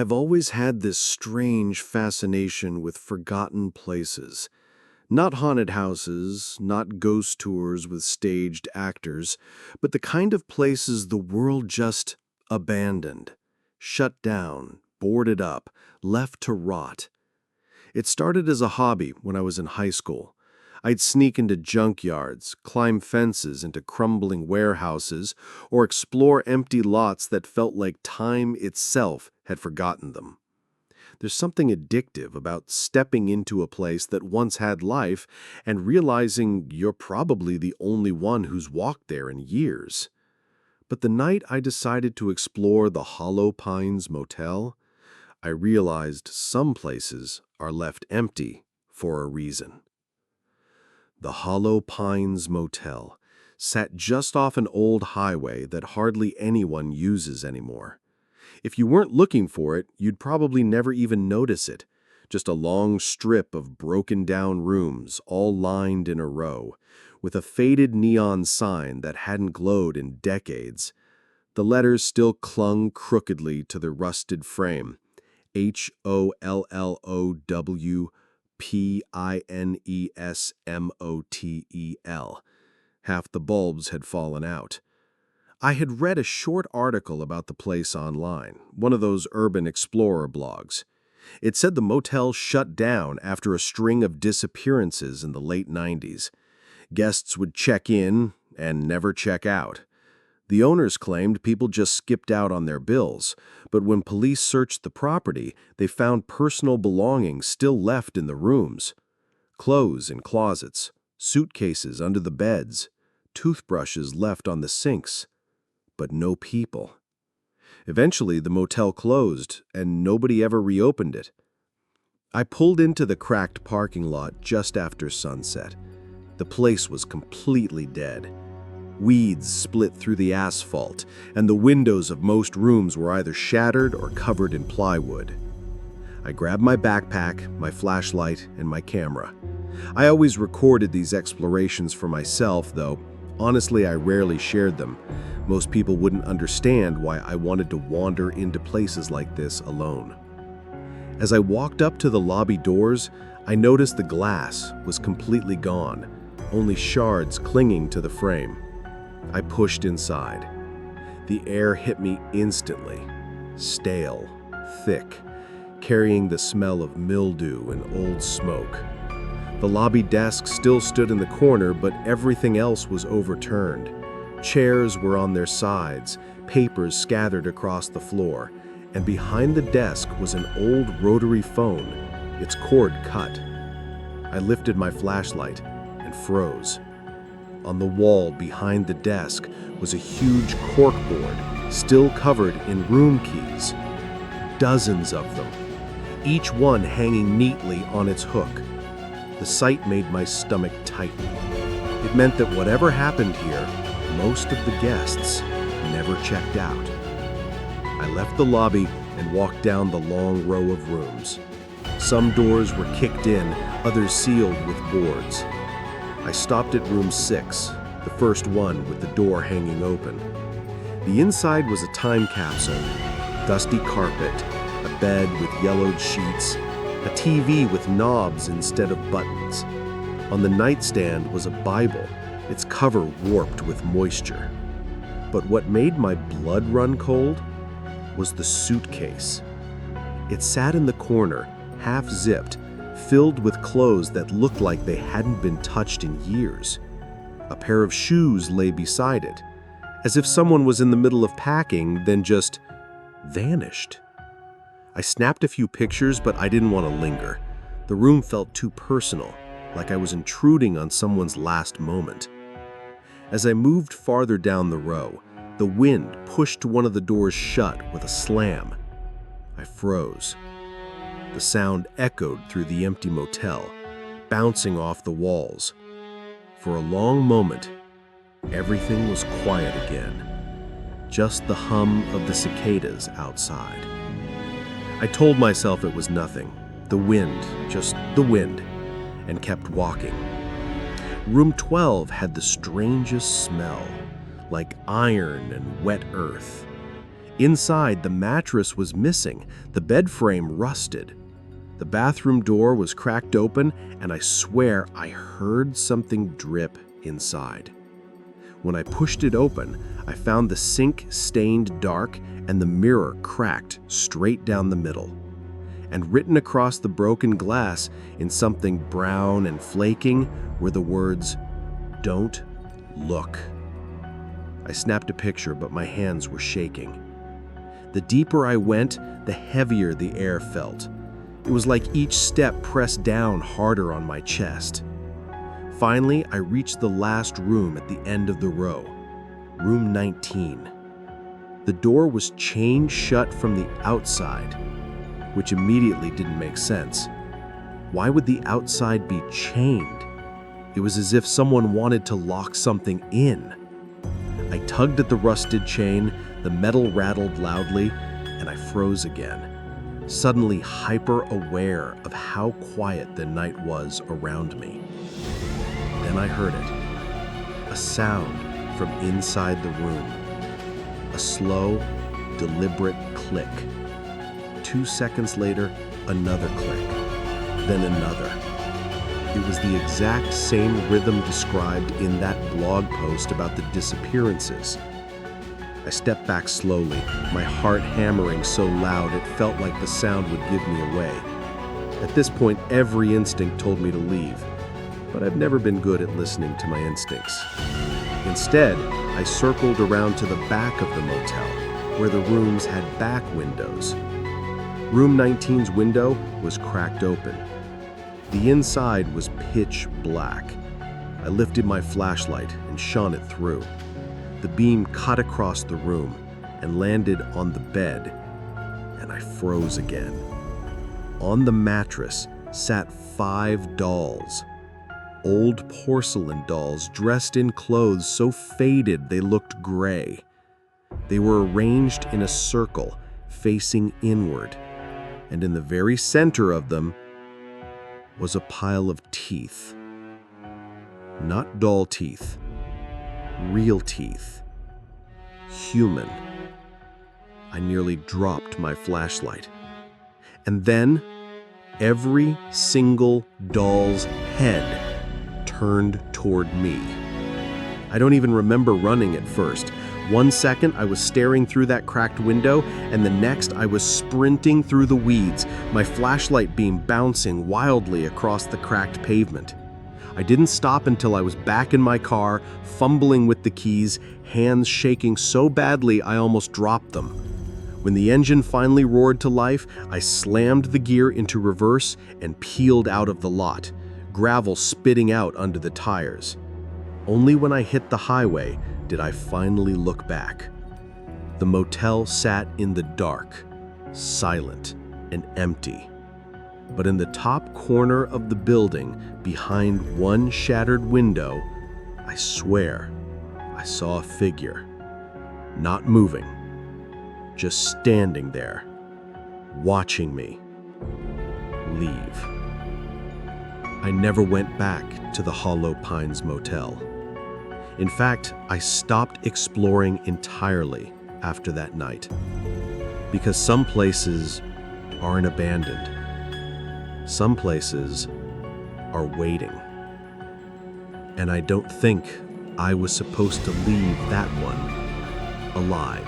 I've always had this strange fascination with forgotten places. Not haunted houses, not ghost tours with staged actors, but the kind of places the world just abandoned, shut down, boarded up, left to rot. It started as a hobby when I was in high school. I'd sneak into junkyards, climb fences into crumbling warehouses, or explore empty lots that felt like time itself had forgotten them. There's something addictive about stepping into a place that once had life and realizing you're probably the only one who's walked there in years. But the night I decided to explore the Hollow Pines Motel, I realized some places are left empty for a reason. The Hollow Pines Motel sat just off an old highway that hardly anyone uses anymore. If you weren't looking for it, you'd probably never even notice it. Just a long strip of broken-down rooms, all lined in a row, with a faded neon sign that hadn't glowed in decades. The letters still clung crookedly to the rusted frame. HOLLOWPINESMOTEL. Half the bulbs had fallen out. I had read a short article about the place online, one of those urban explorer blogs. It said the motel shut down after a string of disappearances in the late 90s. Guests would check in and never check out. The owners claimed people just skipped out on their bills, but when police searched the property, they found personal belongings still left in the rooms. Clothes in closets, suitcases under the beds, toothbrushes left on the sinks. But no people. Eventually, the motel closed, and nobody ever reopened it. I pulled into the cracked parking lot just after sunset. The place was completely dead. Weeds split through the asphalt, and the windows of most rooms were either shattered or covered in plywood. I grabbed my backpack, my flashlight, and my camera. I always recorded these explorations for myself, though honestly I rarely shared them. Most people wouldn't understand why I wanted to wander into places like this alone. As I walked up to the lobby doors, I noticed the glass was completely gone, only shards clinging to the frame. I pushed inside. The air hit me instantly, stale, thick, carrying the smell of mildew and old smoke. The lobby desk still stood in the corner, but everything else was overturned. Chairs were on their sides, papers scattered across the floor, and behind the desk was an old rotary phone, its cord cut. I lifted my flashlight and froze. On the wall behind the desk was a huge corkboard, still covered in room keys. Dozens of them, each one hanging neatly on its hook. The sight made my stomach tighten. It meant that whatever happened here, most of the guests never checked out. I left the lobby and walked down the long row of rooms. Some doors were kicked in, others sealed with boards. I stopped at room 6, the first one with the door hanging open. The inside was a time capsule, dusty carpet, a bed with yellowed sheets, a TV with knobs instead of buttons. On the nightstand was a Bible, its cover warped with moisture. But what made my blood run cold was the suitcase. It sat in the corner, half-zipped, filled with clothes that looked like they hadn't been touched in years. A pair of shoes lay beside it, as if someone was in the middle of packing, then just vanished. I snapped a few pictures, but I didn't want to linger. The room felt too personal, like I was intruding on someone's last moment. As I moved farther down the row, the wind pushed one of the doors shut with a slam. I froze. The sound echoed through the empty motel, bouncing off the walls. For a long moment, everything was quiet again. Just the hum of the cicadas outside. I told myself it was nothing. The wind, just the wind, and kept walking. Room 12 had the strangest smell, like iron and wet earth. Inside, the mattress was missing, the bed frame rusted. The bathroom door was cracked open, and I swear I heard something drip inside. When I pushed it open, I found the sink stained dark and the mirror cracked straight down the middle. And written across the broken glass in something brown and flaking were the words, "Don't look." I snapped a picture, but my hands were shaking. The deeper I went, the heavier the air felt. It was like each step pressed down harder on my chest. Finally, I reached the last room at the end of the row, room 19. The door was chained shut from the outside, which immediately didn't make sense. Why would the outside be chained? It was as if someone wanted to lock something in. I tugged at the rusted chain, the metal rattled loudly, and I froze again, suddenly hyper-aware of how quiet the night was around me. Then I heard it, a sound from inside the room, a slow, deliberate click. 2 seconds later, another click, then another. It was the exact same rhythm described in that blog post about the disappearances. I stepped back slowly, my heart hammering so loud it felt like the sound would give me away. At this point, every instinct told me to leave, but I've never been good at listening to my instincts. Instead, I circled around to the back of the motel, where the rooms had back windows. Room 19's window was cracked open. The inside was pitch black. I lifted my flashlight and shone it through. The beam cut across the room and landed on the bed, and I froze again. On the mattress sat 5 dolls. Old porcelain dolls dressed in clothes so faded they looked gray. They were arranged in a circle, facing inward, and in the very center of them was a pile of teeth. Not doll teeth, real teeth. Human. I nearly dropped my flashlight. And then, every single doll's head turned toward me. I don't even remember running at first. 1 second, I was staring through that cracked window, and the next, I was sprinting through the weeds, my flashlight beam bouncing wildly across the cracked pavement. I didn't stop until I was back in my car, fumbling with the keys, hands shaking so badly I almost dropped them. When the engine finally roared to life, I slammed the gear into reverse and peeled out of the lot, gravel spitting out under the tires. Only when I hit the highway did I finally look back. The motel sat in the dark, silent and empty. But in the top corner of the building, behind one shattered window, I swear I saw a figure, not moving, just standing there, watching me leave. I never went back to the Hollow Pines Motel. In fact, I stopped exploring entirely after that night, because some places aren't abandoned. Some places are waiting. And I don't think I was supposed to leave that one alive.